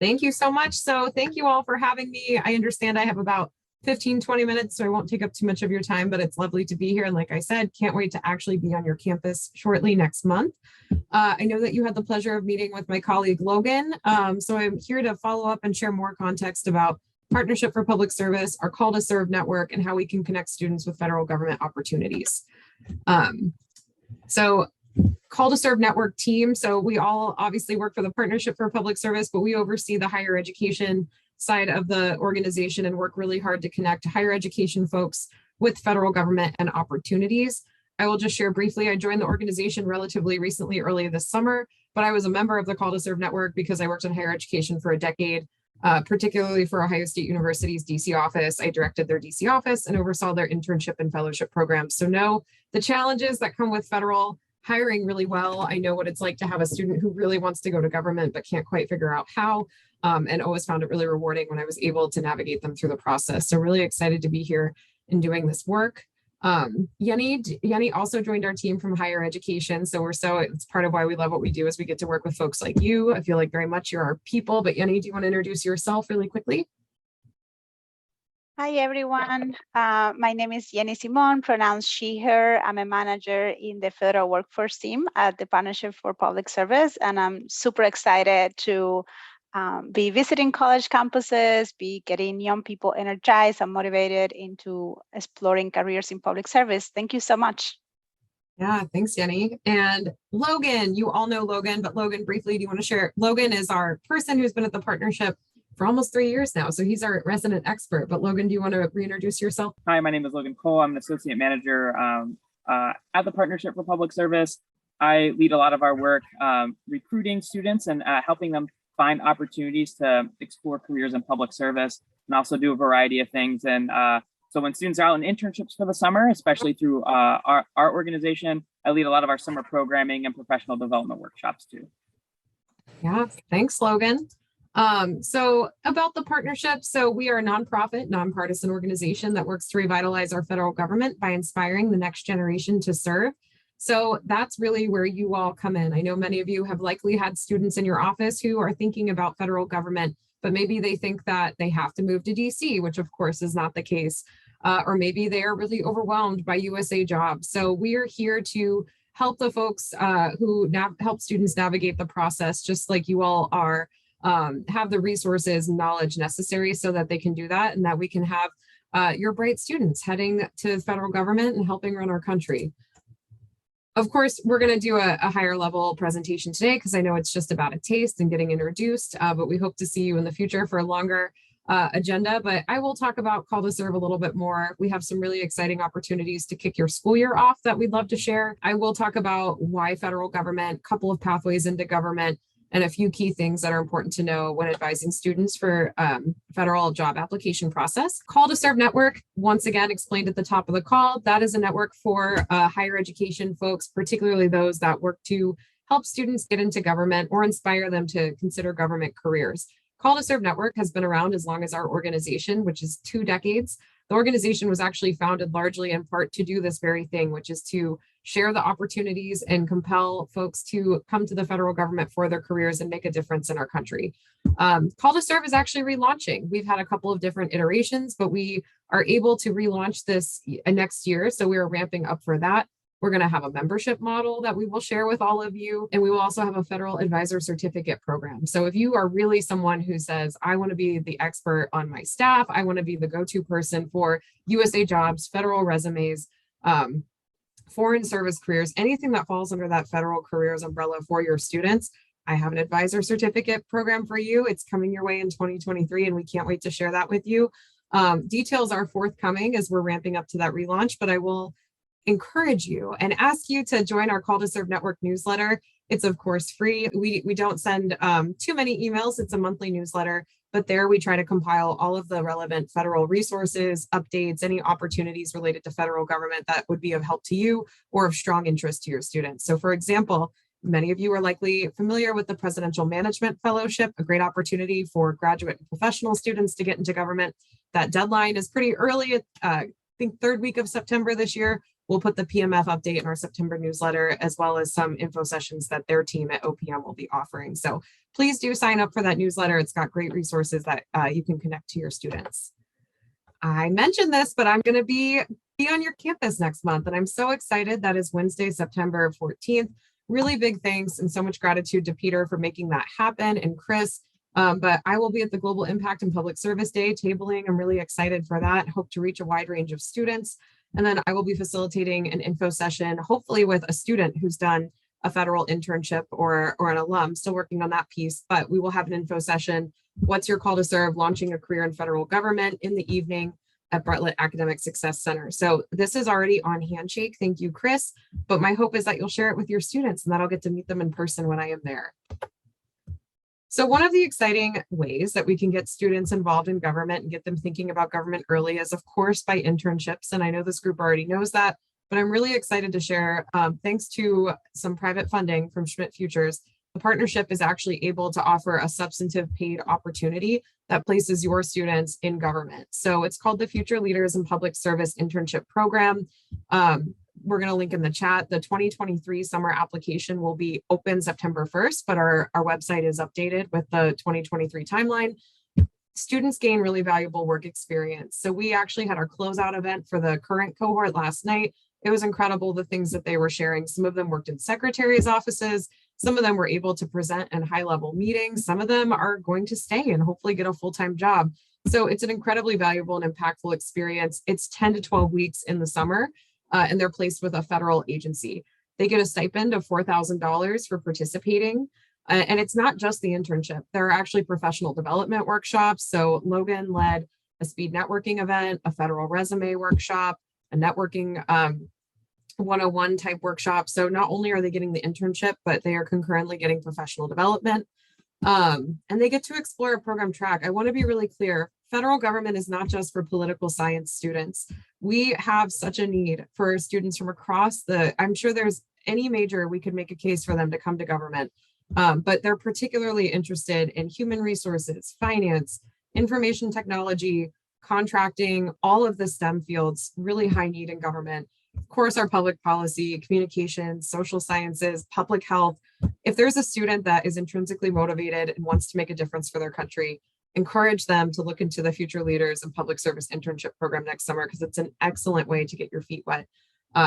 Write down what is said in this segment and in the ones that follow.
Thank you so much. So thank you all for having me. I understand I have about 15-20 minutes, so I won't take up too much of your time, but it's lovely to be here. And like I said, can't wait to actually be on your campus shortly next month. I know that you had the pleasure of meeting with my colleague Logan. So I'm here to follow up and share more context about Partnership for Public Service, our Call to Serve network, and how we can connect students with federal government opportunities. So Call to Serve network team. So we all obviously work for the Partnership for Public Service, but we oversee the higher education side of the organization and work really hard to connect higher education folks with federal government and opportunities. I will just share briefly, I joined the organization relatively recently, early this summer, but I was a member of the Call to Serve network because I worked in higher education for a decade, particularly for Ohio State University's DC office. I directed their DC office and oversaw their internship and fellowship programs. So know the challenges that come with federal hiring really well. I know what it's like to have a student who really wants to go to government but can't quite figure out how, and always found it really rewarding when I was able to navigate them through the process. So really excited to be here and doing this work. Yenny also joined our team from higher education. So it's part of why we love what we do is we get to work with folks like you. I feel like very much you're our people, but Yenny, do you want to introduce yourself really quickly? Hi, everyone. My name is Yenny Simon, pronounced she, her. I'm a manager in the Federal Workforce team at the Partnership for Public Service, and I'm super excited to be visiting college campuses, be getting young people energized and motivated into exploring careers in public service. Thank you so much. Yeah, thanks, Yenny. And Logan, you all know Logan, but Logan, briefly, do you want to share? Logan is our person who's been at the partnership for almost 3 years now. So he's our resident expert. But Logan, do you want to reintroduce yourself? Hi, my name is Logan Cole. I'm an associate manager at the Partnership for Public Service. I lead a lot of our work recruiting students and helping them find opportunities to explore careers in public service, and also do a variety of things. And so when students are out in internships for the summer, especially through our organization, I lead a lot of our summer programming and professional development workshops too. Yeah, thanks, Logan. So about the partnership, so we are a nonprofit, nonpartisan organization that works to revitalize our federal government by inspiring the next generation to serve. So that's really where you all come in. I know many of you have likely had students in your office who are thinking about federal government, but maybe they think that they have to move to DC, which of course is not the case. Or maybe they are really overwhelmed by USA jobs. So we are here to help the folks who help students navigate the process, just like you all are. Have the resources and knowledge necessary so that they can do that, and that we can have your bright students heading to the federal government and helping run our country. Of course, we're going to do a higher level presentation today because I know it's just about a taste and getting introduced, but we hope to see you in the future for a longer agenda. But I will talk about Call to Serve a little bit more. We have some really exciting opportunities to kick your school year off that we'd love to share. I will talk about why federal government, a couple of pathways into government, and a few key things that are important to know when advising students for federal job application process. Call to Serve network, once again, explained at the top of the call, that is a network for higher education folks, particularly those that work to help students get into government or inspire them to consider government careers. Call to Serve network has been around as long as our organization, which is 2 decades. The organization was actually founded largely in part to do this very thing, which is to share the opportunities and compel folks to come to the federal government for their careers and make a difference in our country. Call to Serve is actually relaunching. We've had a couple of different iterations, but we are able to relaunch this next year. So we are ramping up for that. We're going to have a membership model that we will share with all of you. And we will also have a federal advisor certificate program. So if you are really someone who says, I want to be the expert on my staff, I want to be the go-to person for USA jobs, federal resumes, foreign service careers, anything that falls under that federal careers umbrella for your students, I have an advisor certificate program for you. It's coming your way in 2023, and we can't wait to share that with you. Details are forthcoming as we're ramping up to that relaunch, but I will encourage you and ask you to join our Call to Serve Network newsletter. It's of course free. We don't send too many emails. It's a monthly newsletter, but there we try to compile all of the relevant federal resources, updates, any opportunities related to federal government that would be of help to you or of strong interest to your students. So for example, many of you are likely familiar with the Presidential Management Fellowship, a great opportunity for graduate and professional students to get into government. That deadline is pretty early, I think 3rd week of September this year. We'll put the PMF update in our September newsletter, as well as some info sessions that their team at OPM will be offering. So please do sign up for that newsletter. It's got great resources that you can connect to your students. I mentioned this, but I'm going to be on your campus next month, and I'm so excited. That is Wednesday, September 14th. Really big thanks and so much gratitude to Peter for making that happen, and Chris. But I will be at the Global Impact and Public Service Day tabling. I'm really excited for that. Hope to reach a wide range of students. And then I will be facilitating an info session, hopefully with a student who's done a federal internship or an alum, still working on that piece. But we will have an info session. What's your call to serve? Launching a career in federal government in the evening at Bartlett Academic Success Center. So this is already on Handshake. Thank you, Chris. But my hope is that you'll share it with your students and that I'll get to meet them in person when I am there. So one of the exciting ways that we can get students involved in government and get them thinking about government early is, of course, by internships. And I know this group already knows that, but I'm really excited to share, thanks to some private funding from Schmidt Futures, the partnership is actually able to offer a substantive paid opportunity that places your students in government. So it's called the Future Leaders in Public Service Internship Program. We're going to link in the chat. The 2023 summer application will be open September 1st, but our website is updated with the 2023 timeline. Students gain really valuable work experience. So we actually had our closeout event for the current cohort last night. It was incredible, the things that they were sharing. Some of them worked in secretaries' offices. Some of them were able to present in high-level meetings. Some of them are going to stay and hopefully get a full-time job. So it's an incredibly valuable and impactful experience. It's 10 to 12 weeks in the summer. And they're placed with a federal agency. They get a stipend of $4,000 for participating. And it's not just the internship. There are actually professional development workshops. So Logan led a speed networking event, a federal resume workshop, a networking 101 type workshop. So not only are they getting the internship, but they are concurrently getting professional development. And they get to explore a program track. I want to be really clear. Federal government is not just for political science students. We have such a need for students from across I'm sure there's any major, we could make a case for them to come to government, but they're particularly interested in human resources, finance, information technology, contracting, all of the STEM fields, really high need in government. Of course, our public policy, communications, social sciences, public health. If there's a student that is intrinsically motivated and wants to make a difference for their country, encourage them to look into the Future Leaders and Public Service Internship Program next summer, because it's an excellent way to get your feet wet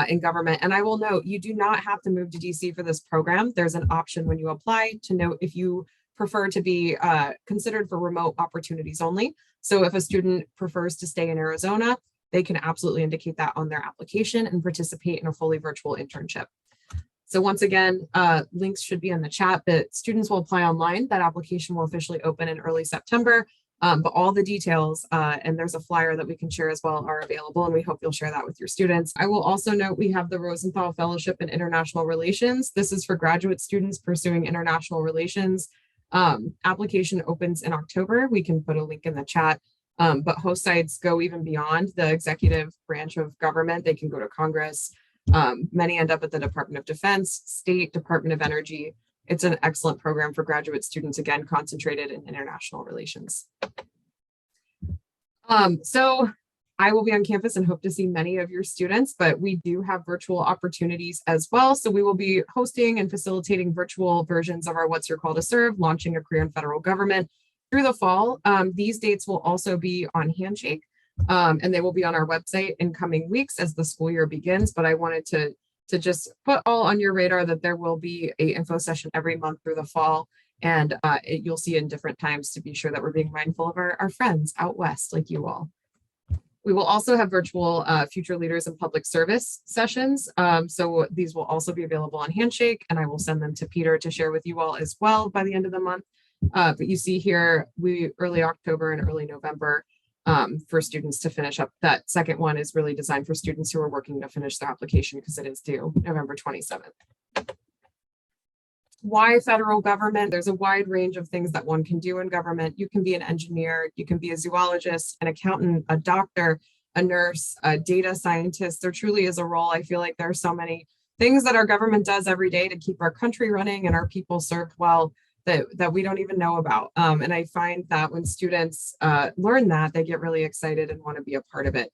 in government. And I will note, you do not have to move to DC for this program. There's an option when you apply to note if you prefer to be considered for remote opportunities only. So if a student prefers to stay in Arizona, they can absolutely indicate that on their application and participate in a fully virtual internship. So once again, links should be in the chat, but students will apply online. That application will officially open in early September, but all the details, and there's a flyer that we can share as well, are available, and we hope you'll share that with your students. I will also note we have the Rosenthal Fellowship in International Relations. This is for graduate students pursuing international relations. Application opens in October. We can put a link in the chat, but host sites go even beyond the executive branch of government. They can go to Congress. Many end up at the Department of Defense, State, Department of Energy. It's an excellent program for graduate students, again, concentrated in international relations. So I will be on campus and hope to see many of your students, but we do have virtual opportunities as well. So we will be hosting and facilitating virtual versions of our What's Your Call to Serve, launching a career in federal government through the fall. These dates will also be on Handshake. And they will be on our website in coming weeks as the school year begins. But I wanted to just put all on your radar that there will be an info session every month through the fall. And you'll see in different times to be sure that we're being mindful of our friends out west like you all. We will also have virtual Future Leaders in Public Service sessions. So these will also be available on Handshake, and I will send them to Peter to share with you all as well by the end of the month. But you see here, early October and early November, for students to finish up. That second one is really designed for students who are working to finish their application because it is due November 27th. Why federal government? There's a wide range of things that one can do in government. You can be an engineer, you can be a zoologist, an accountant, a doctor, a nurse, a data scientist. There truly is a role. I feel like there are so many things that our government does every day to keep our country running and our people served well that we don't even know about. And I find that when students learn that, they get really excited and want to be a part of it.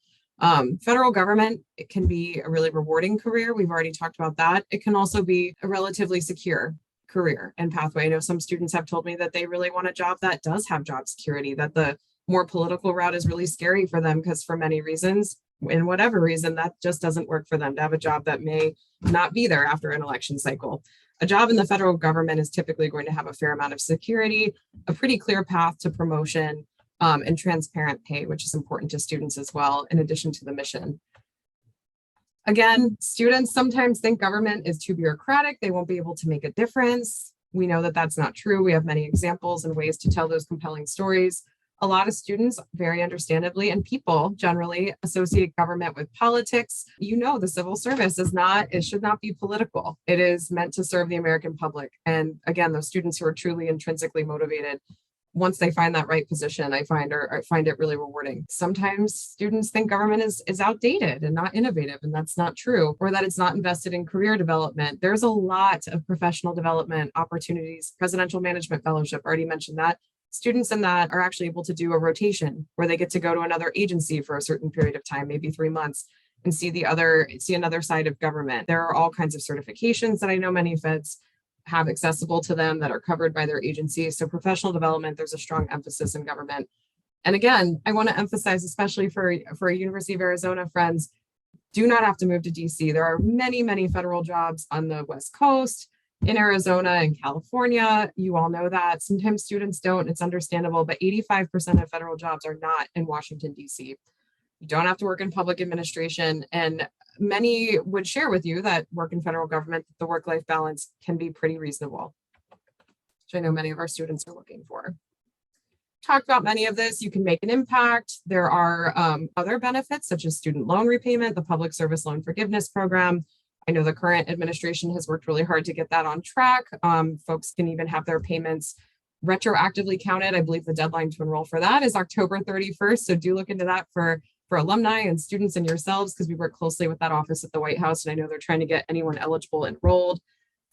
Federal government, it can be a really rewarding career. We've already talked about that. It can also be a relatively secure career and pathway. I know some students have told me that they really want a job that does have job security, that the more political route is really scary for them because for many reasons, in whatever reason, that just doesn't work for them to have a job that may not be there after an election cycle. A job in the federal government is typically going to have a fair amount of security, a pretty clear path to promotion, and transparent pay, which is important to students as well, in addition to the mission. Again, students sometimes think government is too bureaucratic. They won't be able to make a difference. We know that that's not true. We have many examples and ways to tell those compelling stories. A lot of students, very understandably, and people generally associate government with politics. You know, the civil service it should not be political. It is meant to serve the American public. And again, those students who are truly intrinsically motivated, once they find that right position, I find it really rewarding. Sometimes students think government is outdated and not innovative, and that's not true, or that it's not invested in career development. There's a lot of professional development opportunities. Presidential Management Fellowship, already mentioned that. Students in that are actually able to do a rotation where they get to go to another agency for a certain period of time, maybe 3 months, and see another side of government. There are all kinds of certifications that I know many feds have accessible to them that are covered by their agency. So professional development, there's a strong emphasis in government. And again, I want to emphasize, especially for University of Arizona friends, do not have to move to DC. There are many, many federal jobs on the West Coast, in Arizona and California. You all know that. Sometimes students don't, it's understandable, but 85% of federal jobs are not in Washington, DC. You don't have to work in public administration. And many would share with you that work in federal government, the work-life balance can be pretty reasonable, which I know many of our students are looking for. Talked about many of this. You can make an impact. There are other benefits such as student loan repayment, the public service loan forgiveness program. I know the current administration has worked really hard to get that on track. Folks can even have their payments retroactively counted. I believe the deadline to enroll for that is October 31st. So do look into that for alumni and students and yourselves, because we work closely with that office at the White House, and I know they're trying to get anyone eligible enrolled.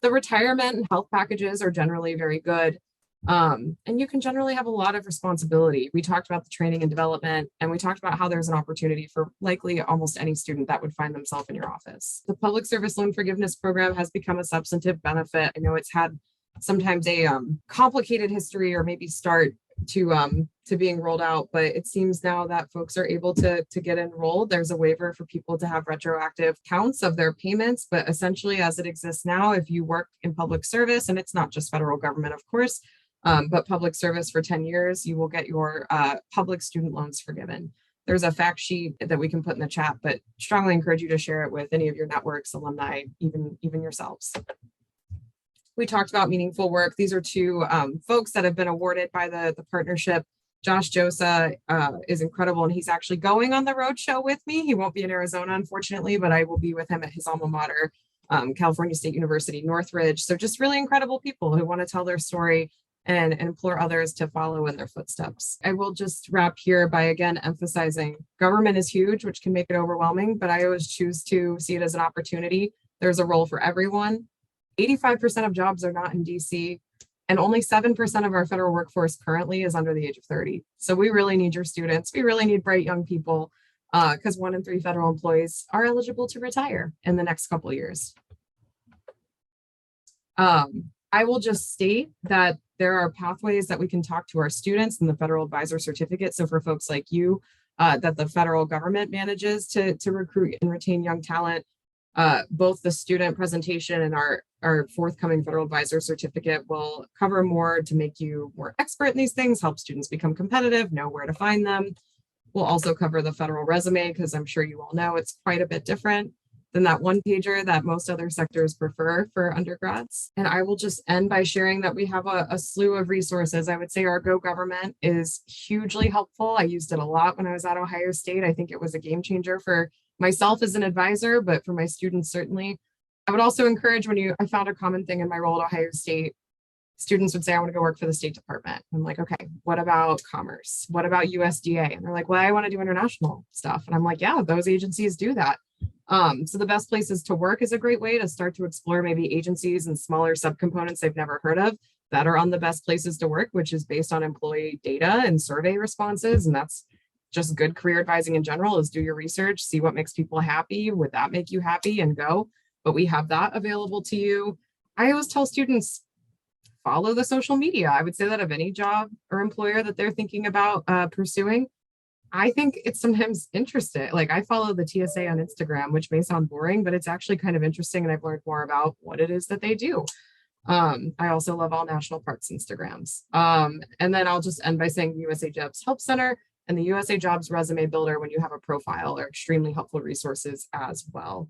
The retirement and health packages are generally very good. And you can generally have a lot of responsibility. We talked about the training and development, and we talked about how there's an opportunity for likely almost any student that would find themselves in your office. The public service loan forgiveness program has become a substantive benefit. I know it's had sometimes a complicated history or maybe start to being rolled out, but it seems now that folks are able to get enrolled. There's a waiver for people to have retroactive counts of their payments, but essentially as it exists now, if you work in public service, and it's not just federal government, of course, but public service for 10 years, you will get your public student loans forgiven. There's a fact sheet that we can put in the chat, but strongly encourage you to share it with any of your networks, alumni, even yourselves. We talked about meaningful work. These are two folks that have been awarded by the partnership. Josh Josa is incredible, and he's actually going on the road show with me. He won't be in Arizona, unfortunately, but I will be with him at his alma mater, California State University, Northridge. So just really incredible people who want to tell their story and implore others to follow in their footsteps. I will just wrap here by again emphasizing government is huge, which can make it overwhelming, but I always choose to see it as an opportunity. There's a role for everyone. 85% of jobs are not in DC, and only 7% of our federal workforce currently is under the age of 30. So we really need your students. We really need bright young people, because 1 in 3 federal employees are eligible to retire in the next couple of years. I will just state that there are pathways that we can talk to our students in the Federal Advisor Certificate. So for folks like you, that the federal government manages to recruit and retain young talent, both the student presentation and our forthcoming Federal Advisor Certificate will cover more to make you more expert in these things, help students become competitive, know where to find them. We'll also cover the federal resume, because I'm sure you all know it's quite a bit different than that one pager that most other sectors prefer for undergrads. And I will just end by sharing that we have a slew of resources. I would say our Go Government is hugely helpful. I used it a lot when I was at Ohio State. I think it was a game changer for myself as an advisor, but for my students, certainly. I would also encourage I found a common thing in my role at Ohio State. Students would say, I want to go work for the State Department. I'm like, okay, what about commerce? What about USDA? And they're like, well, I want to do international stuff. And I'm like, yeah, those agencies do that. So the best places to work is a great way to start to explore maybe agencies and smaller subcomponents they've never heard of that are on the best places to work, which is based on employee data and survey responses. And that's just good career advising in general is do your research, see what makes people happy. Would that make you happy, and go? But we have that available to you. I always tell students, follow the social media. I would say that of any job or employer that they're thinking about pursuing. I think it's sometimes interesting. Like I follow the TSA on Instagram, which may sound boring, but it's actually kind of interesting. And I've learned more about what it is that they do. I also love all national parks Instagrams. And then I'll just end by saying USA Jobs Help Center and the USA Jobs Resume Builder, when you have a profile, are extremely helpful resources as well.